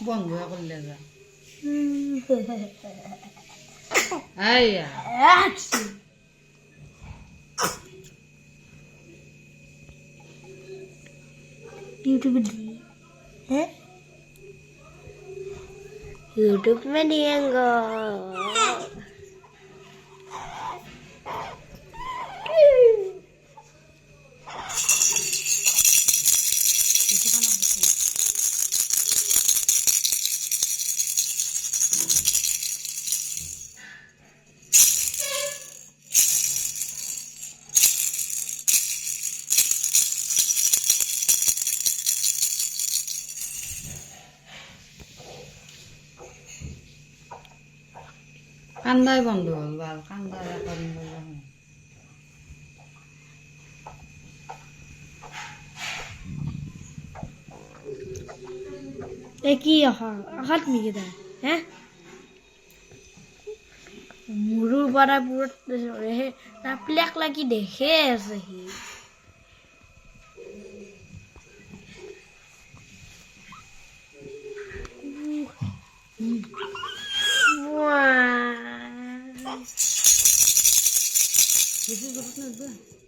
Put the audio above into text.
বন্ধ করলে যা আইয়া यूट्यूब है यूट्यूब में दिएंगे কান্দাই বন্ধ হল বাল কান্দাই এখন বললাম देखिए आखत मिगे था हैं मुरुर बड़ा पूरा रहे ना प्लेक लगी देखे ऐसे ही বেশি জরুরত নেই